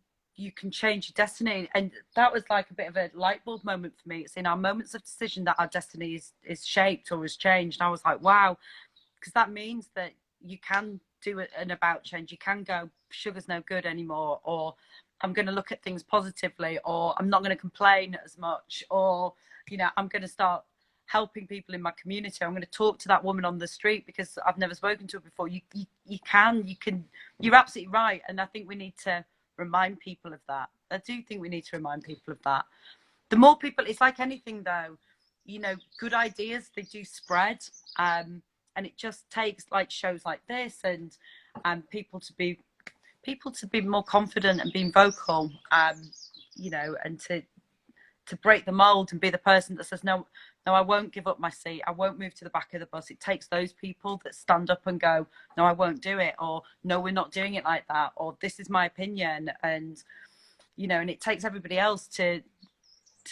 change your destiny. And that was like a bit of a light bulb moment for me. It's in our moments of decision that our destiny is shaped or is changed. And I was like, wow, because that means that you can do an about change. You can go, sugar's no good anymore, or I'm going to look at things positively, or I'm not going to complain as much, or, you know, I'm going to start helping people in my community. I'm going to talk to that woman on the street because I've never spoken to her before. You can, you're absolutely right. And I think we need to remind people of that. I do think we need to remind people of that. The more people, it's like anything though, you know, good ideas, they do spread. And it just takes like shows like this and people to be more confident and being vocal, you know, and to break the mold and be the person that says, no, I won't give up my seat. I won't move to the back of the bus. It takes those people that stand up and go, no, I won't do it. Or no, we're not doing it like that. Or this is my opinion. And, you know, and it takes everybody else to,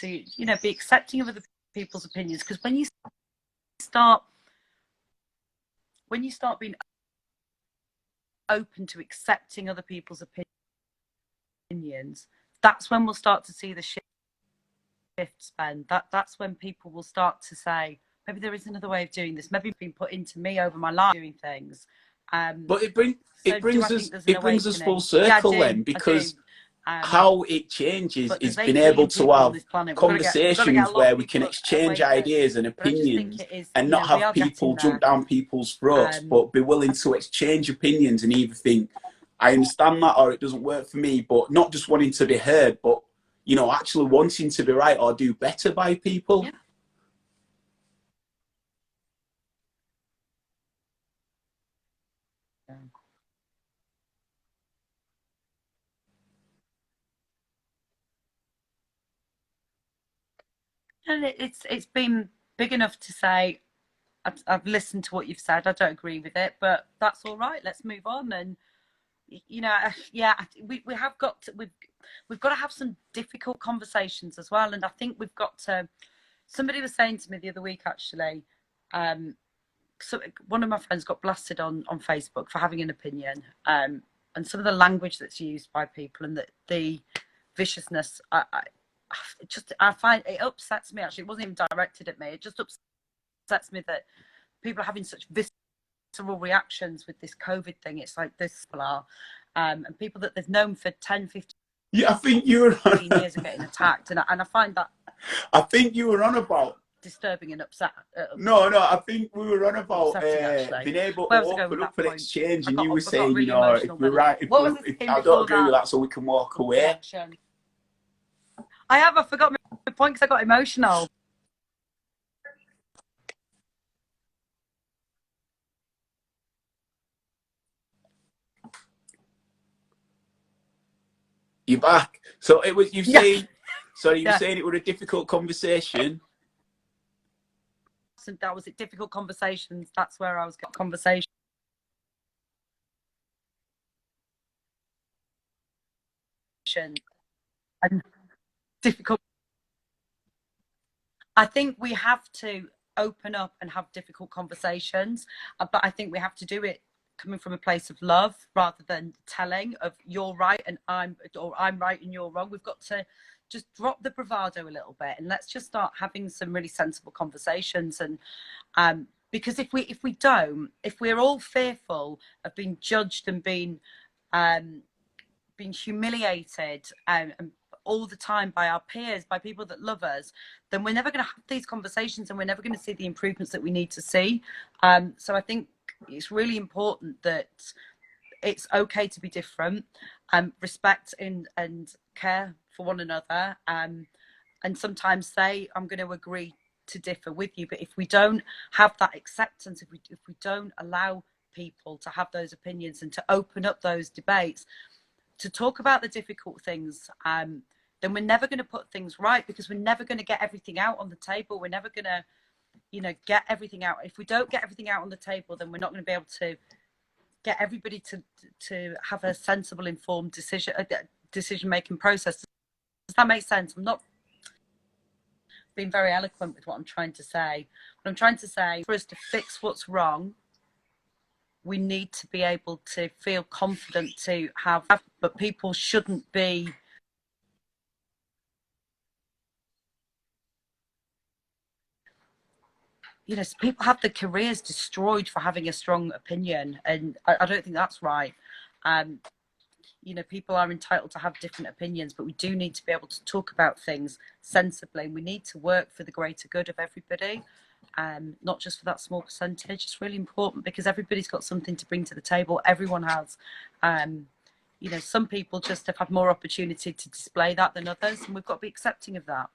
you know, be accepting of other people's opinions. Because when you start being open to accepting other people's opinions, that's when we'll start to see the shifts, Ben. That's when people will start to say, maybe there is another way of doing this. Maybe it's been put into me over my life doing things. But it brings us full circle then, because how it changes is being able to have conversations where we can exchange ideas and opinions and not have people jump down people's throats, but be willing to exchange opinions and either think, I understand that, or it doesn't work for me, but not just wanting to be heard, but, you know, actually wanting to be right or do better by people. Yeah. And it's been big enough to say, I've listened to what you've said. I don't agree with it, but that's all right. Let's move on. And you know, yeah, we have got to, we've got to have some difficult conversations as well. And I think we've got to. Somebody was saying to me the other week, actually, so one of my friends got blasted on Facebook for having an opinion, and some of the language that's used by people and the viciousness. I find it upsets me. Actually, it wasn't even directed at me. It just upsets me that people are having such visceral reactions with this COVID thing. It's like this people are, and people that they've known for 10, 15 I think you were 15 years are getting attacked, and I find that. I think you were on about disturbing and upset. No, I think we were on about being able to open up an exchange, and you were saying, you know, if we're right, if I don't agree with that, so we can walk away. I forgot my point because I got emotional. You're back. So it was, you saying, sorry, you were saying it was a difficult conversation. That was it, difficult conversations. That's where I was getting conversation. And difficult. I think we have to open up and have difficult conversations, but I think we have to do it coming from a place of love rather than telling of you're right and I'm right and you're wrong. We've got to just drop the bravado a little bit and let's just start having some really sensible conversations. And because if we're all fearful of being judged and being humiliated and all the time by our peers, by people that love us, then we're never going to have these conversations and we're never going to see the improvements that we need to see. So I think it's really important that it's okay to be different, respect and care for one another, and sometimes say, I'm going to agree to differ with you. But if we don't have that acceptance, if we don't allow people to have those opinions and to open up those debates, to talk about the difficult things, then we're never going to put things right, because we're never going to get everything out on the table. We're never going to, get everything out. If we don't get everything out on the table, then we're not going to be able to get everybody to have a sensible, informed decision-making process. Does that make sense? I'm not being very eloquent with what I'm trying to say. What I'm trying to say, for us to fix what's wrong, we need to be able to feel confident to have, but people shouldn't be people have their careers destroyed for having a strong opinion, and I don't think that's right. People are entitled to have different opinions, but we do need to be able to talk about things sensibly. We need to work for the greater good of everybody. not just for that small percentage. It's really important because everybody's got something to bring to the table. Everyone has. You know, some people just have had more opportunity to display that than others, and we've got to be accepting of that.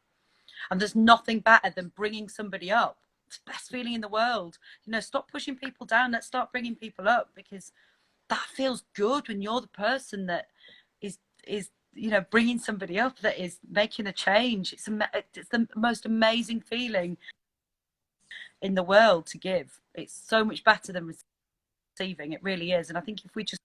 And there's nothing better than bringing somebody up. It's the best feeling in the world. You know, stop pushing people down. Let's start bringing people up, because that feels good when you're the person that is you know, bringing somebody up, that is making a change. It's the most amazing feeling in the world to give. It's so much better than receiving. It really is. And I think if we just,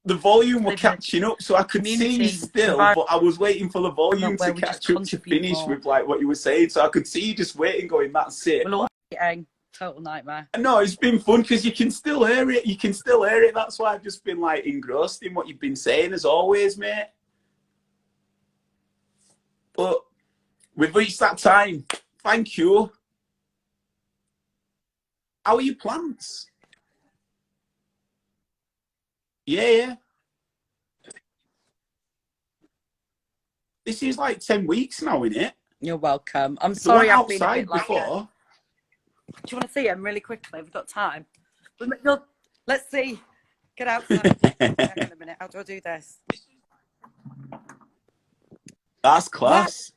the volume were catching up, so I could see you still, but I was waiting for the volume to catch up to finish with like what you were saying. So I could see you just waiting, going, "That's it." We'll all be getting total nightmare. No, it's been fun because you can still hear it. You can still hear it. That's why I've just been like engrossed in what you've been saying, as always, mate. But we've reached that time. Thank you. How are your plants? Yeah. This is like 10 weeks now, isn't it? You're welcome. I'm sorry I've been a bit like before. Do you want to see them really quickly? We've got time. Let's see. Get outside. Hang on a minute. How do I do this? That's class.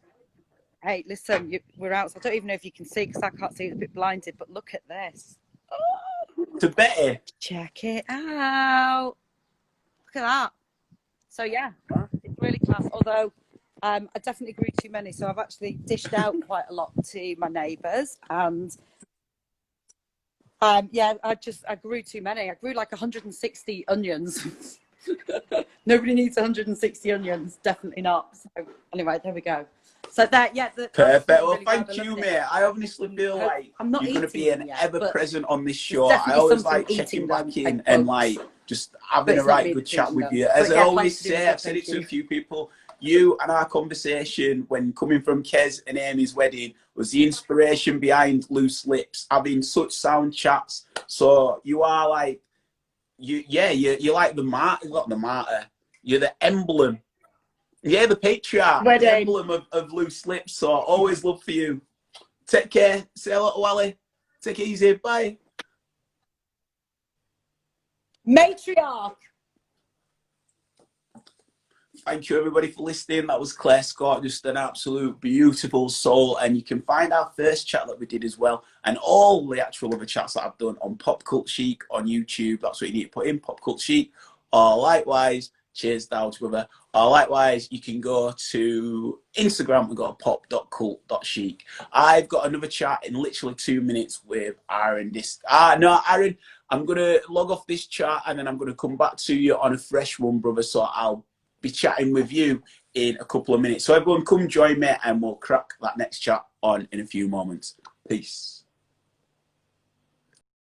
Yeah. Hey, listen, we're out. I don't even know if you can see because I can't see. It's a bit blinded, but look at this. Oh, to Betty. Check it out. Look at that. So yeah, it's really class. Although I definitely grew too many, so I've actually dished out quite a lot to my neighbours, and yeah, I grew too many. I grew like 160 onions. Nobody needs 160 onions, definitely not. So anyway, there we go. So that, yeah. Perfect. Well, really thank you, mate. I obviously feel like you're going to be an ever-present on this show. I always like checking back in and like just having a right good chat with you. As I always say, I've said it to a few people, you and our conversation when coming from Kez and Amy's wedding was the inspiration behind Loose Lips, having such sound chats. So you are like, you're like the martyr, not the martyr. You're the emblem. Yeah, the patriarch, the emblem of Loose Lips. So always love for you. Take care. Say hello to Wally. Take it easy. Bye. Matriarch. Thank you, everybody, for listening. That was Claire Scott, just an absolute beautiful soul. And you can find our first chat that we did as well, and all the actual other chats that I've done on Pop Cult Chic on YouTube. That's what you need to put in, Pop Cult Chic. Or likewise, cheers down to brother. Or likewise, you can go to Instagram and go to pop.cult.chic. I've got another chat in literally 2 minutes with Aaron. Aaron, I'm going to log off this chat and then I'm going to come back to you on a fresh one, brother. So I'll be chatting with you in a couple of minutes. So everyone come join me and we'll crack that next chat on in a few moments. Peace.